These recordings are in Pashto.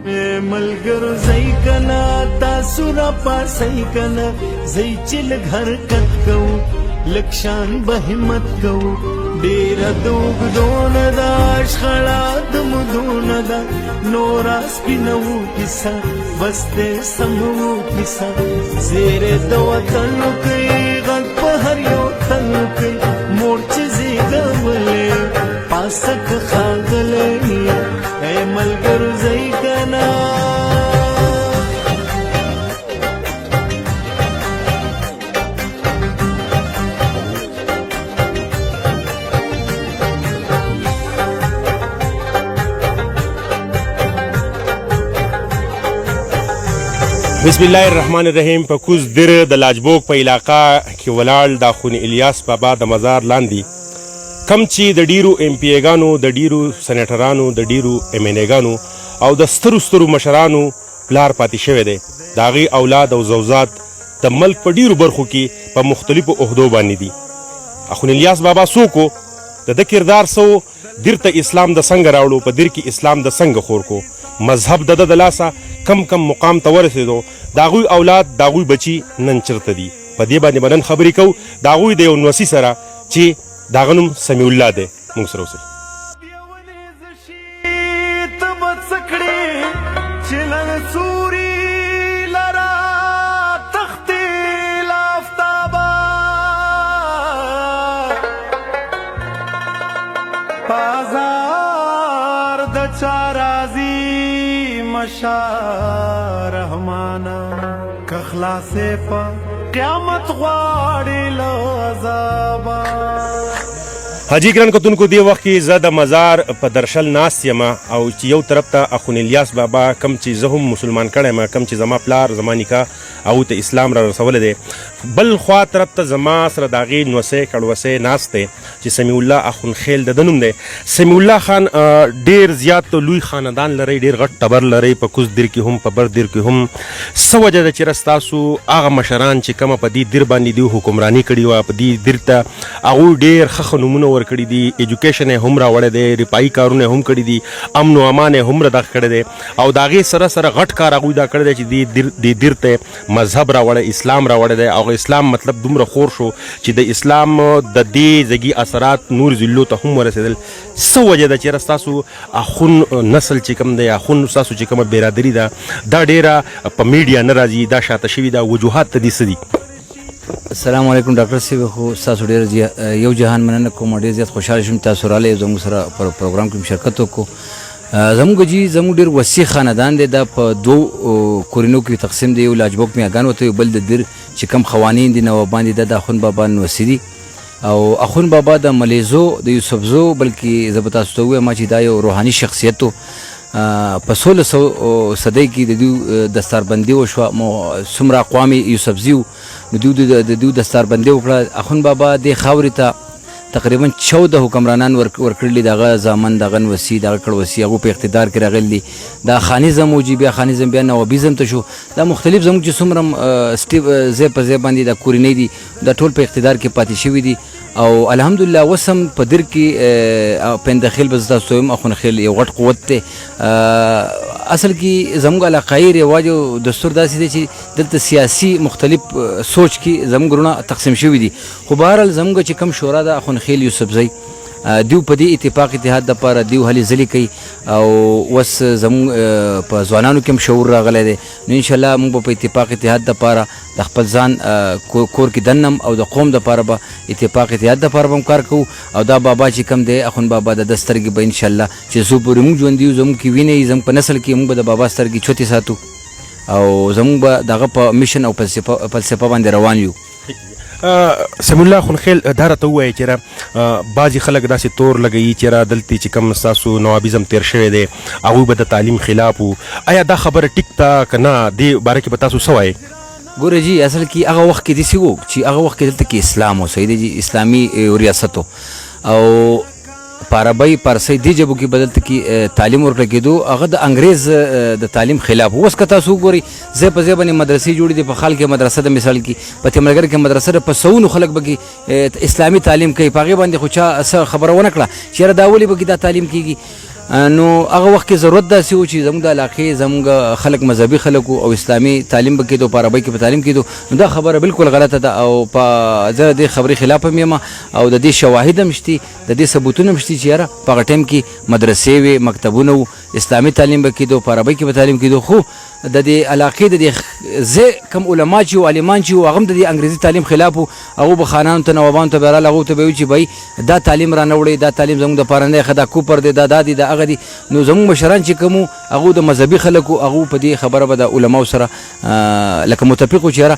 ملګرو ځئ کنه تاسو راپاڅئ کنه ځئ چې لږ حرکت کوو لږ شان به همت کوو ډېره د اوږدو نه ده شخړه د مودو نه ده نوره سپینه وو کیسه بس دی سمه وو کیسه زیری د وطن وکئ غږ په هر یو تن وکئ مور چې زیږولی پاسه که ښاغلی ای ملګرو ځئ کنه بسم الله الرحمن الرحیم. په کوز در د لاجبوک په علاقه کې ولاړ د خوني الیاس بابا د مزار لاندې کم چې د ډیرو ایم پی ایګانو د ډیرو سنیټرانو د ډیرو ایم این ایګانو او د سترو سترو مشرانو پلار پاتې شوی دی د هغې اولاد او زوزات د ملک په ډیرو برخو کې په مختلفو عهدو باندې دي. اخون الیاس بابا څوک و؟ د ده کردار څه و؟ دیر ته اسلام د څنګه راوړو؟ په دیر کې اسلام د څنګه خور کو؟ مذهب د ده د لاسه کم کم مقام ته ورسېدو؟ د هغوی اولاد د هغوی بچي نن چېرته دي؟ په دې باندې به نن خبرې کوو د هغوی د یو نوسي سره چې د هغه نوم سمیع الله دی. موږ سره اوسئ. بازار د چارازی مشارحمانا که خلاصې په قیامت غواړي له عذابه. حاجی ګران کتونکو دې وخت کې زه د مزار په درشل ناست یم او چې یو طرف ته اخون الیاس بابا کم چې زه هم مسلمان کړی یم کم چې زما پلار زما نیکه هغو ته اسلام را رسولی دی بل خوا طرف ته زما سره د هغې نوسی کړوسی ناست دی چې سمیع الله اخونخیل د ده نوم دی. سمیع الله خان ډېر زیات لوی خاندان لرئ ډېر غټ ټبر لرئ په کوز دیر کې هم په بر دیر کې هم څه وجه ده چېرې ستاسو هغه مشران چې کومه په دې دیر باندې دوی حکمراني کړې وه په دې دیر ته هغوی ډېر ښه ښه نومونه ورکړي دي ایجوکیشن یې هم راوړی دی رفاهي کارونه یې هم کړي دي امن و امان یې هم دغه کړی دی او د هغې سره سره غټ کار هغوی دا کړی دی چې دې دیر ته مذهب راوړی اسلام راوړی دی او اسلام مطلب دومره خور شو چې د اسلام د دې ځګي اثرات نور ضلعو ته هم ورسېدل. څه وجه ده چېرې ستاسو اخون نسل چې کوم دی اخون ستاسو چې کومه برادري ده دا ډېره په میډیا نه راځي دا شاته شوي ده وجوهات ته دې څه دي؟ السلام علیکم ډاکټر صاحب خو ستاسو ډېر یو جهان مننه کوم ډېر زیات خوشحاله شوم تاسو راغلی زموږ سره په پروګرام کې شرکت وکړو. زموږ زموږ ډېر وسیع خاندان دی دا په دوو کورینو کې تقسیم دی یو لاجبوک میاګان ورته بل د دیر چې کم خوانین دي نوابان دي د اخون بابا نوسي دي او اخون بابا د ملیزو د یوسفزو بلکې زه به تاسو ته ووایم چې دا یو روحاني شخصیت و. په 1600 صدۍ کې د دوی دستاربندي وشوه څومره اقوام یوسفزي وو نو دوی د دوی دستاربندي وکړه. اخون بابا دې خاورې ته تقریبا 14 حکمرانان ورکړلي دغه زامن دغه نوسي دغه کړوسي هغو په اقتدار کې راغلي دي. دا خانیزم و بیا خانیزم بیا نوابیزم ته شو دا مختلف زموږ چې څومره ځای په ځای باندې دا کورنۍ دي دا ټول په اقتدار کې پاتې شوي دي او الحمدلله اوس هم په در کې پندخیل به زه تاسو ته وایم اخونخیل یو غټ قوت دی. اصل کې زموږ علاقایي رواج او دستور داسې دی چې دلته سیاسي مختلف سوچ کې زموږ وروڼه تقسیم شوي دي خو بهرحال زموږ چې کوم شورا ده اخونخیل یوسفزی دیو په دې اتفاق اتحاد دپاره دیو هلې ځلې کوي او اوس زموږ په ځوانانو کې هم شعور راغلی دی نو انشاءالله موږ به په اتفاق اتحاد دپاره د خپل ځان کور کې دننم او د قوم دپاره به اتفاق اتحاد دپاره به هم کار کوو او دا بابا چې کوم دی اخون بابا د ده سترګې به انشاءالله چې څو پورې موږ ژوندي یو زموږ کې وینه یي زموږ په نسل کې موږ به د بابا سترګې چوتې ساتو او زموږ به دغه په میشن او فلسفه باندې روان یو. سمیع الله اخونخیل دا راته ووایه چېرې بعضې خلک داسې تور لګوي چېرې دلته چې کوم ستاسو نوابیزم تیر شوی دی هغوی به د تعلیم خلاف وو آیا دا خبره ټیک ده که نه دې باره کې به تاسو څه وایې؟ ګوره جي اصل کې هغه وخت کې داسې و چې هغه وخت کې دلته کې اسلام و صحیح دی جي اسلامي ریاست و او په عربۍ پارسۍ دې ژبو کې بدلته کې تعلیم ورکړه کېدو هغه د انګریز د تعلیم خلاف اوس که تاسو وګورئ ځای په ځای باندې مدرسې جوړې دي په خال کې مدرسه د مثال کې په تیمرګر کې مدرسه ده په سوونو خلک به کې اسلامي تعلیم کوي په هغې باندې خو چا څه خبره ونه کړه چې یاره دا ولې به کې دا تعلیم کېږي نو هغه وخت کې ضرورت داسې و چې زموږ د علاقې زموږ خلک مذهبي خلک او اسلامي تعلیم به کېدو په عربۍ کې په تعلیم کېدو نو دا خبره بالکل غلطه ده او په زه د دې خبرې خلاف هم یم او د دې شواهد هم شتي د دې ثبوتونه هم شتي چې یاره په هغه ټایم کې مدرسې وې مکتبونه وو اسلامي تعلیم به کېدو په عربۍ کې به تعلیم کېدو خو د دې علاقې د دې کم علما چې وو عالمان چې وو هغه هم د دې انګریزي تعلیم خلاف وو هغو به خانانو ته نوابانو ته به راغله هغو ته به وایي چې بهی دا تعلیم را نه وړئ دا تعلیم زموږ دپاره نه دی ښه دا کوپر دی دا دی دا هغه دي نو زموږ مشران چې کوم وو هغو د مذهبي خلک وو هغو په دې خبره به د علماو سره لکه متفق وو چې یاره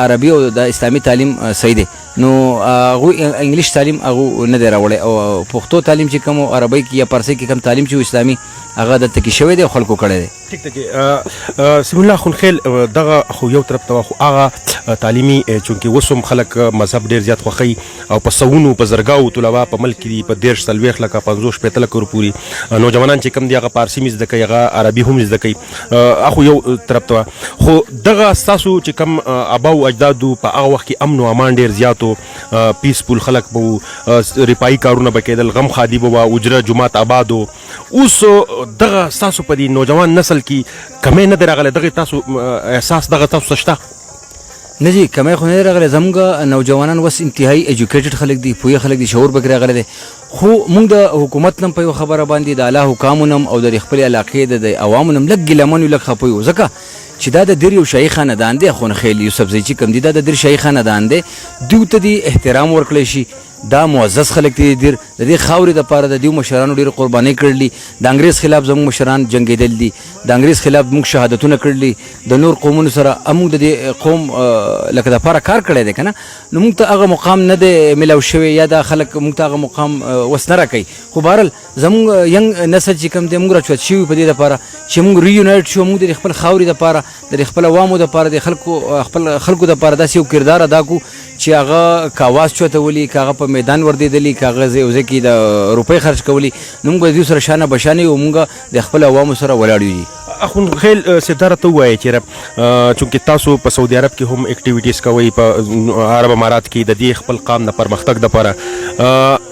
عربي او د اسلامي تعلیم صحیح دی نو هغوی انګلیش تعلیم هغو نه دی راوړی او پښتو تعلیم چې کوم عربۍ کې یا پارسۍ کې کوم تعلیم چې اسلامي هغه دلته کې شوی دی او خلکو کړی دی ټیک ده چې سیف الله خونخیل دغه خو یو طرف ته خو هغه تعلیمي چونکې اوس هم خلک مذهب ډېر زیات خوښوي او په سوونو په زرګاو طلبا په ملک کې په 10 40 لکه 50 شپېته لکه پورې نوجوانان چې کم دي هغه پارسي هم زده کوي هغه عربي هم زده کوي اخو یو طرف ته خو دغه ستاسو چې کم ابا او اجدادو په هغه وخت کې امن او امان ډېر زیاتو پیسفول خلک به ریپایي کارونه به کېدل غم خادي به اجره جماعت آبادو اوس دغه ستاسو په دې نوجوان نسل کې کمی نه دی راغلی دغه تاسو احساس دغه تاسو شته نه جی کمی خو نه دی راغلی زموږ نوجوانان اوس انتهایي ایجوکیټډ خلک دي پوهه خلک دي شعور پکې راغلی دی خو موږ د حکومت نم په یو خبره باندې د اعلی حکامو نم او د خپل علاقې د عوامو نم لږ ګیلمن یو لږ خفه یو ځکه چې دا د دیر یو شاهي خاندان دی خونخیل یوسفزۍ چې کوم دي دا د دیر شاهي خاندان دی دوی ته دې احترام ورکړی شي دا معزز خلک دي دیر د دې خاورې دپاره د دې مشرانو ډېرې قربانۍ کړلي د انګریز خلاف زموږ مشران جنګېدل دي د انګریز خلاف موږ شهادتونه کړلي د نور قومونو سره موږ د دې قوم لکه دپاره کار کړی دی که نه نو موږ ته هغه مقام نه دی میلاو شوی یا دا خلک موږ ته هغه مقام وس نه راکوي خو بهرحال زموږ ینګ نسل چې کوم دی موږ راچوت شوي په دې دپاره چې موږ ریونایټ شو موږ د خپل خاورې دپاره د خپل عوامو دپاره د خپل خلکو دپاره داسې یو کردار ادا کړو چې هغه که اواز چوتولي که هغه په میدان وردېدلي که هغه یو ځای کې د روپۍ خرج کولی نو موږ به د دوی سره شانه بشانه یو موږ د خپل عوامو سره ولاړ یو اخونخیل صاحب دا راته ووایه چې چونکې تاسو په سعودي عرب کې هم اکټیویټیز کوئ په عرب امارات کې د دې خپل قام د پرمختګ دپاره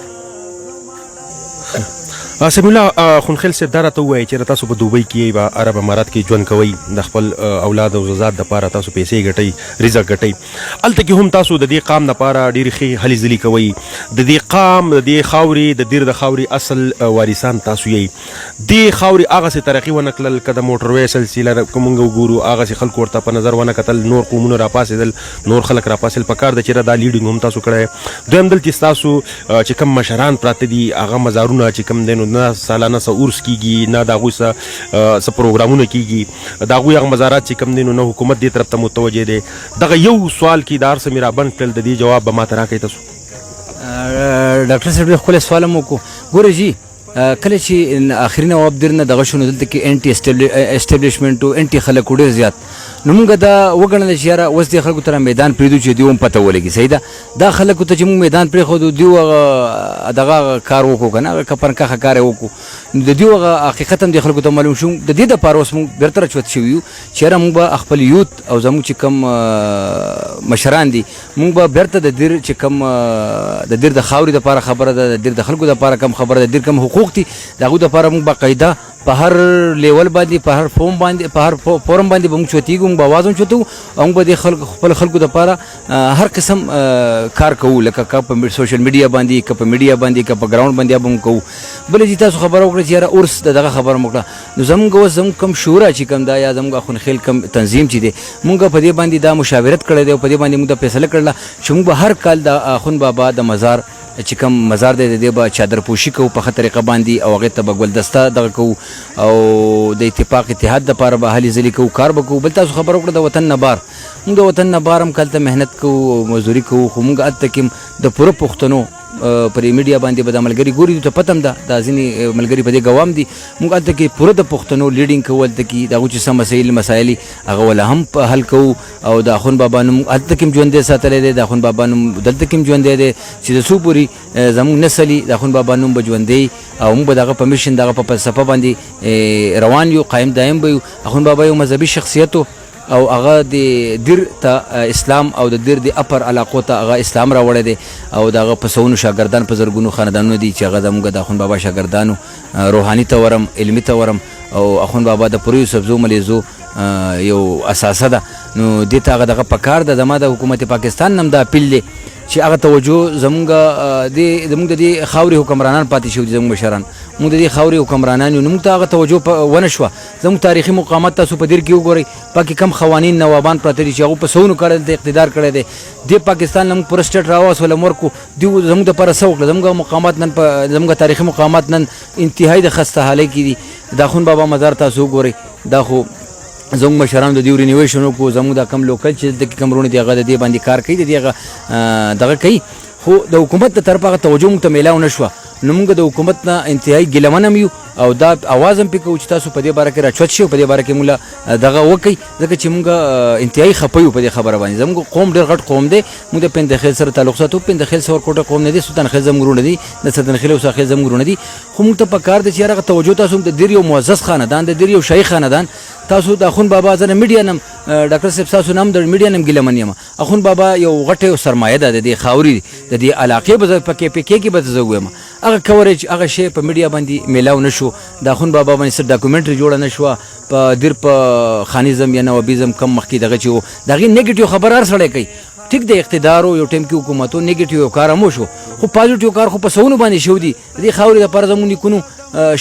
سیف الله خونخیل صاحب دا راته ووایه چې تاسو په دوبۍ کې په عرب امارات کې ژوند کوئ د خپل اولاد او زوزات دپاره تاسو پیسې ګټئ رزق ګټئ هلته کې هم تاسو د دې قام دپاره ډېرې ښې هلې ځلې کوئ د دې قام د دې خاورې د دیر د خاورې اصل وارثان تاسو یئ دې خاورې هغسې ترقي ونه کړل که د موټروی سلسله که موږ وګورو هغسې خلکو ورته په نظر ونه کتل نور قومونه راپاڅېدل نور خلک راپاڅېدل په کار ده چې دا لیډینګ هم تاسو کړی دویم دلته ستاسو چې کوم مشران پراته دي هغه مزارونه چې کوم دی نو نه سالانه څه عرس کیږي نه د هغوی څه پروګرامونه کیږي د هغوی هغه مزارات چې کوم دی نو نه حکومت دې طرف ته متوجه دی دغه یو سوال کې د هر څه مې رابند کړل د دې جواب به ماته راکوئ تاسو ډاکټر صاحب ډېر ښکلی سوال هم وکړو ګوره جي کله چې آخري نواب دیر نه دغه شو نو دلته کې انټي اسټیبلیشمنټ او انټي خلک ډېر زیات نو موږ دا وګڼله چې یاره اوس دې خلکو ته میدان پرېږدو چې دوی هم پته ولګي صحیح ده دا خلکو ته چې موږ میدان پرېښودو دوی هغه دغه کار وکړو که نه هغه کپرنکاخه کار یې وکړو نو د دوی هغه حقیقت هم دې خلکو ته معلوم شو د دې دپاره اوس موږ بېرته راچوت شوي یو چې یاره موږ به خپل یوت او زموږ چې کوم مشران دي موږ به بېرته د دیر چې کوم د دیر د خاورې دپاره خبره ده د دیر د خلکو دپاره کم خبره ده د دیر کم حقوق دي د هغوی دپاره موږ باقاعده په هر لیول باندې په هر فورم باندې په هر فورم باندې به موږ چوتېږو موږ به اواز هم چوتو او موږ به د خپل خلکو دپاره هر قسم کار کوو لکه که په سوشل میډیا باندې که په میډیا باندې که په ګراوند باندې به هم کوو بله چې تاسو خبره وکړه چې یاره عرس د دغه خبره مو وکړه نو زموږ اوس زموږ کم شورا چې کوم دا یا زموږ اخونخیل کم تنظیم چې دی موږ په دې باندې دا مشاورت کړی دی او په دې باندې موږ دا فیصله کړله چې موږ به هر کال د اخون بابا د مزار چې کوم مزار دی د دې به چادر پوشي کوو په ښه طریقه باندې او هغې ته به ګلدسته دغه کوو او د اتفاق اتحاد دپاره به هلې ځلې کوو کار به کوو بل تاسو خبره وکړه د وطن نه بار موږ د وطن نه بار هم هلته محنت کوو او مزدوري کوو خو موږ هلته کې د پوره پښتنو پر میډیا باندې به د ملګري ګوري ته پته هم ده دا ځینې ملګري په دې ګوام دي موږ هلته کې پوره د پښتنو لیډینګ کوو هلته کې د هغوی چې څه مسایل هغه وله هم حل کوو او د اخون بابا نوم هلته کې هم ژوندی ساتلی دی د اخون بابا نوم دلته کې هم ژوندی دی چې د څو پورې زموږ نسل د اخون بابا نوم به ژوندی او موږ به د هغه په میشن د هغه په فلسفه باندې روان یو قایم دایم به یو اخون بابا یو مذهبي شخصیت و او هغه د دیر ته اسلام او د دیر د اپر علاقو ته هغه اسلام راوړی دی او دغه په سونو شاګردان په زرګونو خاندانونو دي چې هغه زموږ د اخوند بابا شاګردانو روحاني ته ورم علمي ته ورم او اخوند بابا د پوره یوسفزو ملیزو یو اساسه ده نو دې ته هغه دغه پکار ده زما د حکومت پاکستان نم دا اپیل دی چې هغه توجه زموږ د دې خاورې حکمرانان پاتې شوي دي زموږ مشران موږ د دې خاورې حکمرانان یو نو موږ ته هغه توجه ونه شوه زموږ تاریخي مقامات تاسو په دیر کې وګورئ پکې کم قوانین نوابان پراته دي چې هغو په سونو کال دلته اقتدار کړی دی دې پاکستان نه موږ پوره سټیټ راواستول هم ورکړو دوی زموږ دپاره څه وکړه زموږ مقامات نن زموږ تاریخي مقامات نن انتهایي د خسته حالۍ کې دي د اخوند بابا مزار تاسو وګورئ دا خو زموږ مشرانو د دې رینوویشن وکړو زموږ دا کم لوکل چې دلته کې کم وروڼه دي هغه د دې باندې کار کوي د دې هغه دغه کوي خو د حکومت د طرفه هغه توجه موږ ته میلاو نه شوه نو موږ د حکومت نه انتهایي ګیلمن هم یو او دا اواز هم پې کوو چې تاسو په دې باره کې راچوت شئ په دې باره کې موږ دغه وکئ ځکه چې موږ انتهایي خفه یو په دې خبره باندې زموږ قوم ډېر غټ قوم دی موږ د پندخیل سره تعلق ساتو پندخیل سورکوټه قوم نه دی سلطانخیل زموږ وروڼه دي د سلطانخیل او ساخیل زموږ وروڼه دي خو موږ ته پکار دی چې هغه توجه تاسو د دیر یو معزز خاندان د دیر یو شاهي خاندان تاسو د اخوند بابا زنه میډیا نم ډاکټر صاحب تاسو نام د میډیا نم ګیلمن یم اخوند بابا یو غټه سرمایه ده د دې خاوري د دې علاقې به پکې کې به زه وایم هغه کوریج هغه شی په میډیا باندې میلاو نشو د اخوند بابا باندې سر ډاکومنټري جوړه نشوه په دیر په خانیزم یا نوابیزم کم مخکې دغه چې و دغه نیگیټیو خبر هر سړی کوي ټیک د اقتدار یو ټیم کې حکومتو نیگیټیو کار مو شو خو پازیټیو کار خو په سونو باندې شو دي د خاورې لپاره زموږ نیکونو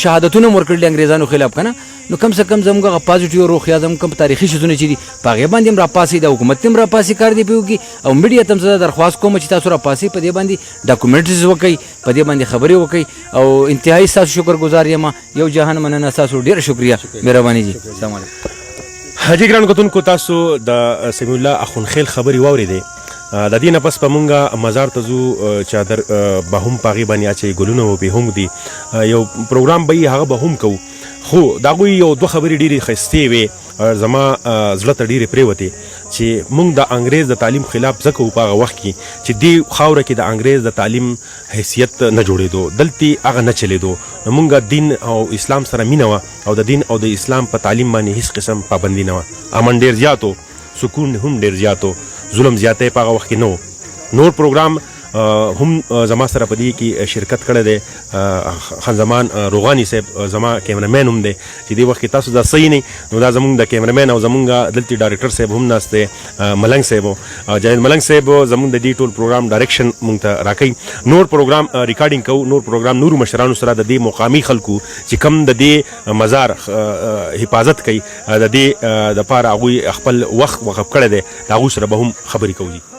شهادتونه ورکړل انګریزانو خلاف کنه نو کم سے کم زموږ پازیټیو روح یا زموږ کم تاریخي شتونه چې دي په هغې باندې هم راپاسې د حکومت هم راپاسې کار دی پیو کې او میډیا ته هم زه درخواست کوم چې تاسو راپاسې په دې باندې ډاکومنټریز وکئ په دې باندې خبرې وکئ او انتهایي ستاسو شکرګزار یم یو جهان مننه ستاسو ډېره شکریه مهرباني جي السلام علیکم حاجي ګران کتونکو تاسو د سمیع الله اخوندخیل خبرې واورېدې د دې نه پس په مونږه مزار ته ځو چادر به هم په هغې باندې اچوي ګلونه و پې هم دي یو پروګرام به یې هغه به هم کوو خو د هغوی یو دوه خبرې ډېرې ښایستې وې زما زړه ته ډېرې پرېوتې چې موږ د انګریز د تعلیم خلاف ځکه وو په هغه وخت کې چې دې خاوره کې د انګریز د تعلیم حیثیت نه جوړېدو دلته هغه نه چلېدو نو موږ دین او اسلام سره مینه وه او د دین او د اسلام په تعلیم باندې هېڅ قسم پابندي نه وه امن ډېر زیات و سکون هم ډېر زیات و ظلم زیاتی په هغه وخت کې نه و نور پروګرام هم زما سره په دې کې شرکت کړی دی خان زمان روغاني صاحب زما کیمرمین هم دی چې دې وخت کې تاسو دا صحیح نه نو دا زمونږ د کیمرمین او زمونږ دلته ډایرکټر صاحب هم ناست دی ملنګ صاحب جاوید ملنګ صاحب زمونږ د دې ټول پروګرام ډایرکشن مونږ ته راکوي نور پروګرام ریکارډینګ کوو نور پروګرام نورو مشرانو سره د دې مقامي خلکو چې کم د دې مزار حفاظت کوي د دې دپاره هغوی خپل وخت وقف کړی دی د هغوی سره به هم خبرې کوو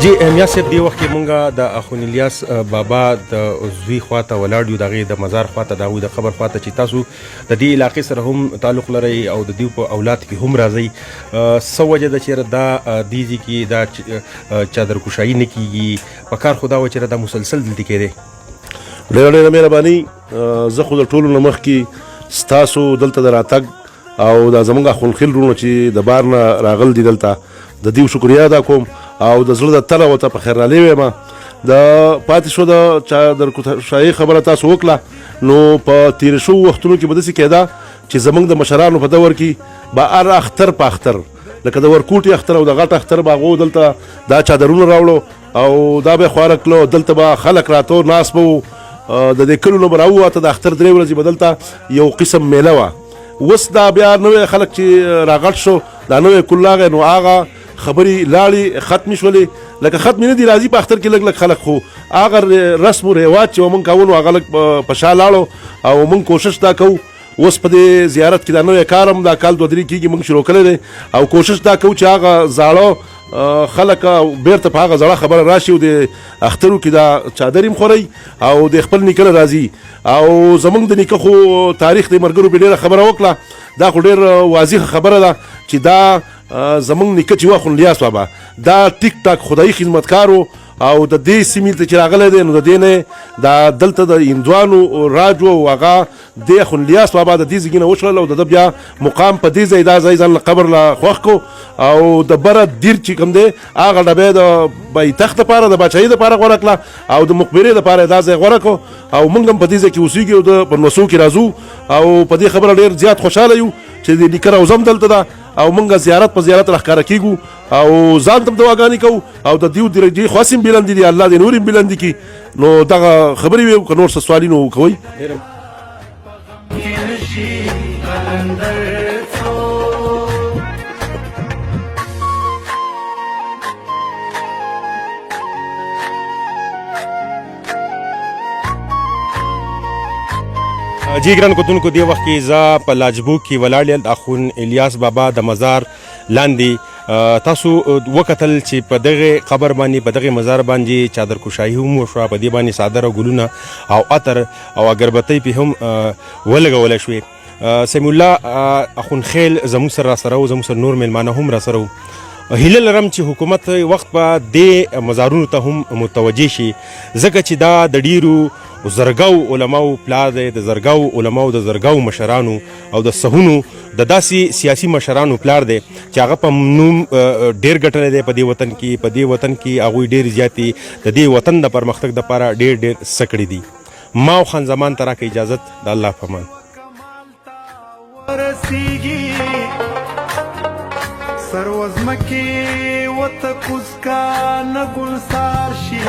جی میاں صاحب دی وخت کې مونږه د اخوند الیاس بابا د زوی خواته ولاړ یو د هغې د مزار خواته د هغوی د قبر خواته چې تاسو د دې علاقې سره هم تعلق لرئ او د دوی په اولاد کې هم راځئ څه وجه ده چېرې دا دې ځای کې دا چادرکشایي نه کېږي په کار خو دا وه چېرې دا مسلسل دلته کېدی ډېره ډېره مهرباني زه خو د ټولو نه مخکې ستاسو دلته د راتګ او دا زموږ اخوندخیل وروڼو چې د بار نه راغل دي دلته د دوی شکریه ادا کوم او د زړه د تله ورته په خیر رالې وایم د پاتې شو د چادرکشایي خبره تاسو وکړه نو په تېر شوو وختونو کې به داسې کېده چې زموږ د مشرانو په دور کې به هر اختر په اختر لکه د ورکوټي اختر او د غټ اختر به هغو دلته دا چادرونه راوړو او دا به یې خواره کړو دلته به خلک راته ناست به وو د دې کلو نه به راووته د اختر 3 ورځې به دلته یو قسم میله وه اوس دا بیا نوی خلک چې راغټ شو دا نوی کل راغی نو هغه خبرې لاړې ختمې شولې لکه ختمې نه دي راځي په اختر کې لږ لږ خلک خو هغه رسم و رواج چې موږ کوو نو هغه لږ په شا لاړو او موږ کوشش دا کوو اوس په دې زیارت کې دا نوی کار هم دا کال 2-3 کېږي موږ شروع کړی دی او کوشش دا کوو چې هغه زاړه خلک بیرته په هغه زړه خبره راشي او د اخترو کې دا چادر هم خورئ او د خپل نیکه راځي او زموږ د نیکه خو تاریخ د ملګرو په ډېره خبره وکړه دا خو ډېر واضح خبره ده چې دا زمونږ نیکه چې و اخوند الیاس بابا دا ټیک ټاک خدایي خدمتکار و او د دې سیمې ته چې راغلی دی نو د دې نه دا دلته د هندوانو راج و او هغه د اخوندیاس بابا د دې ځای نه وشړل او د بیا مقام په دې ځای دا ځای ځان قبر لا خوښ کو او د بره دیر چې کوم دی هغه ډبې د بایتخت لپاره د باچایي لپاره غوره کړه او د مقبرې لپاره دا ځای غوره کو او موږ هم په دې ځای کې اوسېږو او د پنوسو کې راځو او په دې خبره ډېر زیات خوشحاله یو چې د نیکه روضه هم دلته ده او موږ زیارت په زیارت راښکاره کېږو او ځان ته هم دعاګانې کوو او د دیو درجې خاص هم بلندې دي الله دې نور هم بلندې کړي نو دغه خبرې وې که نور څه سوالي نو کوئ جی ګران کتونکو دې وخت کې زه په لاجبوک کې ولاړ یم د اخون الیاس بابا د مزار لاندې تاسو وکتل چې په دغه قبر باندې په دغه مزار باندې چادر کشاهي هم وشوه په دې باندې صادر او ګلونه او عطر او اګربتۍ پې هم ولګولی شوې سمیع الله اخونخیل زموږ سره راسره و زموږ سره نور میلمانه هم راسره و هیله لرم چې حکومت وخت به دې مزارونو ته هم متوجه شي ځکه چې دا د ډیرو زرګاو علماو پلار دی د زرګاو علماو د زرګاو مشرانو او د صحونو د داسې سیاسي مشرانو پلار دی چې هغه په نوم ډېر ګټلی دی په دې وطن کې په دې وطن کې هغوی ډېر زیاتې د دې وطن د پرمختګ دپاره ډېر څه کړي دي ما او خان زمان ته راکړئ اجازت د الله په امان سروزمکی وتکوز کا نگلسار شي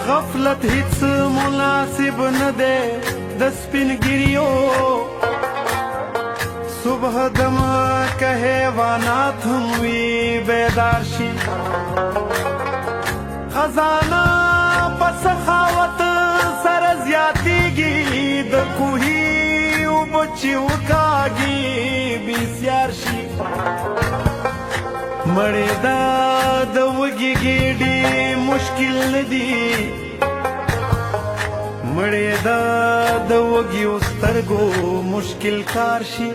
غفلت هیڅ مناسب نه ده د سپینګریو صبح دم که حیوانات هم وی بیدار شي خزانه په سخاوت سره زیاتیږي د کوهي اوبه چې وکاږي بسیار شي مړې دا د وږي ګېډې مشکل نه دي مړې دا د وږیو سترګو مشکل کار شي